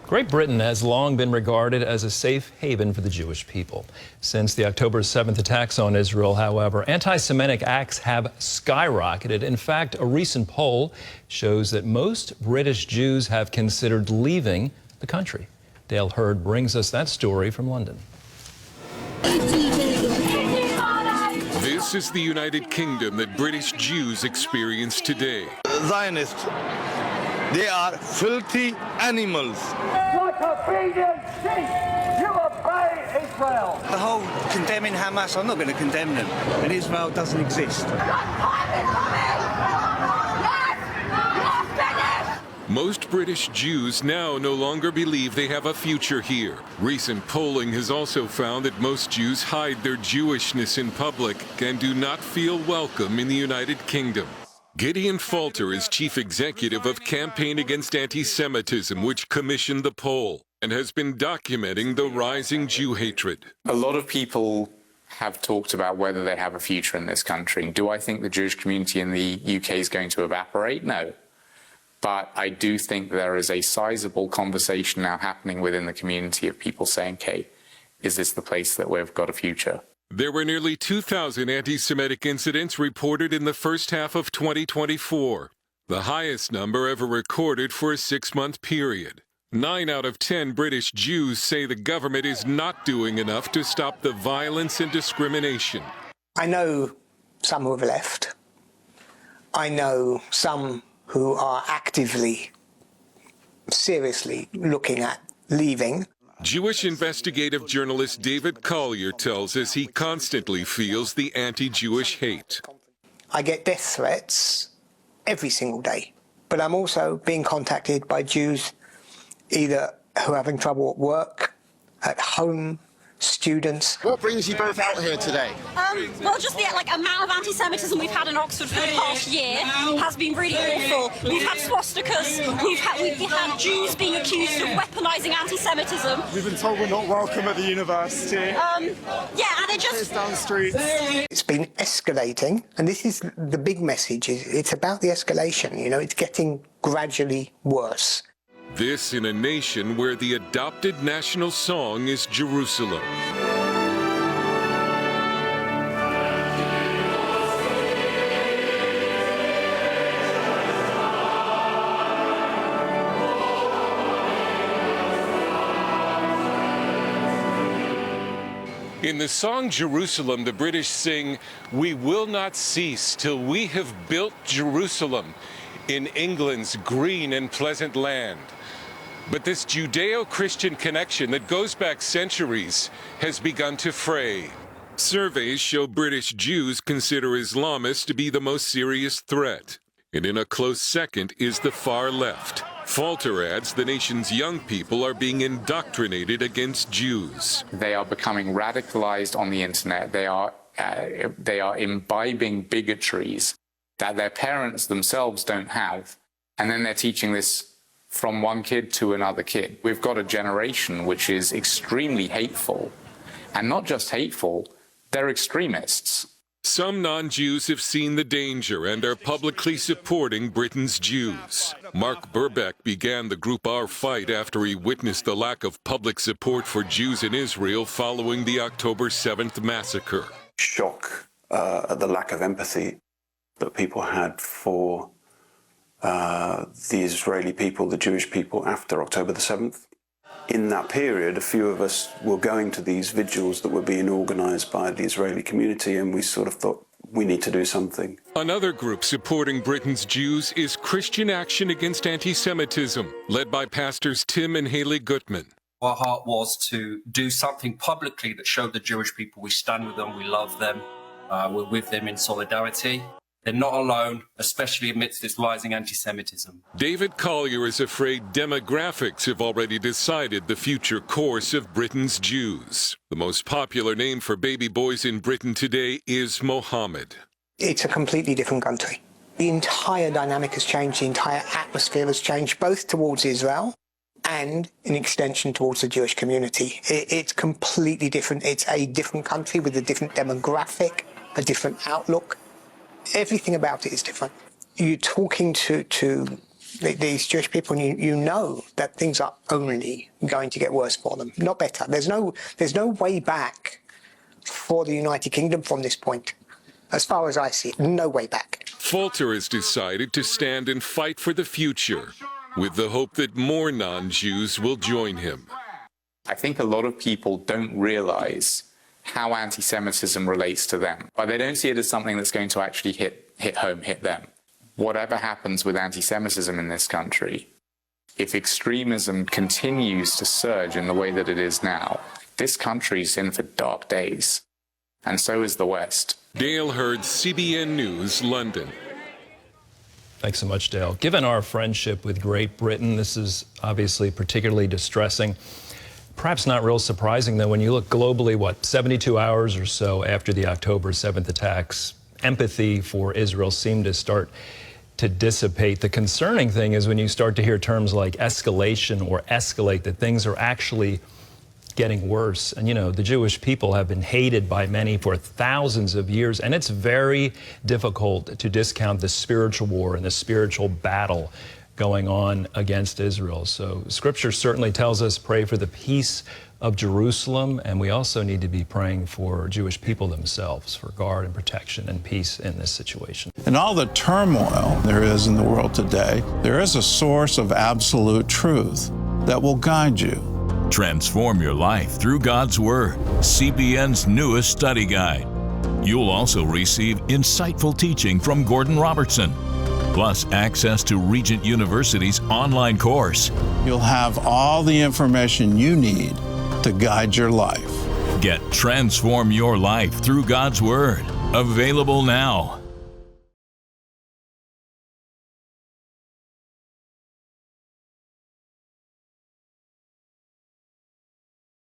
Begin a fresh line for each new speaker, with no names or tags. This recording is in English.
Great Britain has long been regarded as a safe haven for the Jewish people. Since the October 7th attacks on Israel, however, anti-Semitic acts have skyrocketed. In fact, a recent poll shows that most British Jews have considered leaving the country. Dale Hurd brings us that story from London.
This is the United Kingdom that British Jews experience today.
Zionists, they are filthy animals.
Like obedient sheep, you obey Israel.
The whole condemning Hamas, I'm not going to condemn them, and Israel doesn't exist.
Most British Jews now no longer believe they have a future here. Recent polling has also found that most Jews hide their Jewishness in public and do not feel welcome in the United Kingdom. Gideon Falter is chief executive of Campaign Against Anti-Semitism, which commissioned the poll and has been documenting the rising Jew hatred.
A lot of people have talked about whether they have a future in this country. Do I think the Jewish community in the UK is going to evaporate? No. But I do think there is a sizable conversation now happening within the community of people saying, okay, is this the place that we've got a future?
There were nearly 2,000 anti-Semitic incidents reported in the first half of 2024, the highest number ever recorded for a 6-month period. 9 out of 10 British Jews say the government is not doing enough to stop the violence and discrimination.
I know some who have left. I know some who are actively, seriously looking at leaving.
Jewish investigative journalist David Collier tells us he constantly feels the anti-Jewish hate.
I get death threats every single day, but I'm also being contacted by Jews either who are having trouble at work, at home, students.
What brings you both out here today?
Well, just the amount of anti-Semitism we've had in Oxford for the past year has been really awful. We've had swastikas, we've had Jews being accused of weaponising anti-Semitism.
We've been told we're not welcome at the university.
Yeah, and it just...
down the streets.
It's been escalating, and this is the big message. It's about the escalation, you know, it's getting gradually worse.
This in a nation where the adopted national song is Jerusalem. In the song Jerusalem, the British sing, "We will not cease till we have built Jerusalem in England's green and pleasant land." But this Judeo-Christian connection that goes back centuries has begun to fray. Surveys show British Jews consider Islamists to be the most serious threat. And in a close second is the far left. Falter adds the nation's young people are being indoctrinated against Jews.
They are becoming radicalized on the internet. They are imbibing bigotries that their parents themselves don't have. And then they're teaching this from one kid to another kid. We've got a generation which is extremely hateful. And not just hateful, they're extremists.
Some non-Jews have seen the danger and are publicly supporting Britain's Jews. Mark Burbeck began the group Our Fight after he witnessed the lack of public support for Jews in Israel following the October 7th massacre.
Shock at the lack of empathy that people had for the Israeli people, the Jewish people, after October the 7th. In that period, a few of us were going to these vigils that were being organised by the Israeli community, and we sort of thought, we need to do something.
Another group supporting Britain's Jews is Christian Action Against Anti-Semitism, led by pastors Tim and Haley Gutman.
Our heart was to do something publicly that showed the Jewish people we stand with them, we love them, we're with them in solidarity. They're not alone, especially amidst this rising anti-Semitism.
David Collier is afraid demographics have already decided the future course of Britain's Jews. The most popular name for baby boys in Britain today is Mohammed.
It's a completely different country. The entire dynamic has changed, the entire atmosphere has changed, both towards Israel and in extension towards the Jewish community. It's completely different. It's a different country with a different demographic, a different outlook. Everything about it is different. You're talking to these Jewish people, and you know that things are only going to get worse for them, not better. There's no way back for the United Kingdom from this point. As far as I see it, no way back.
Falter has decided to stand and fight for the future, with the hope that more non-Jews will join him.
I think a lot of people don't realize how anti-Semitism relates to them, but they don't see it as something that's going to actually hit home, hit them. Whatever happens with anti-Semitism in this country, if extremism continues to surge in the way that it is now, this country's in for dark days. And so is the West.
Dale Hurd, CBN News, London.
Thanks so much, Dale. Given our friendship with Great Britain, this is obviously particularly distressing. Perhaps not real surprising, though, when you look globally, 72 hours or so after the October 7th attacks, empathy for Israel seemed to start to dissipate. The concerning thing is when you start to hear terms like escalation or escalate, that things are actually getting worse. And, the Jewish people have been hated by many for thousands of years, and it's very difficult to discount the spiritual war and the spiritual battle going on against Israel. So Scripture certainly tells us pray for the peace of Jerusalem, and we also need to be praying for Jewish people themselves for guard and protection and peace in this situation.
In all the turmoil there is in the world today, there is a source of absolute truth that will guide you.
Transform your life through God's Word, CBN's newest study guide. You'll also receive insightful teaching from Gordon Robertson, plus access to Regent University's online course.
You'll have all the information you need to guide your life.
Get Transform Your Life through God's Word. Available now.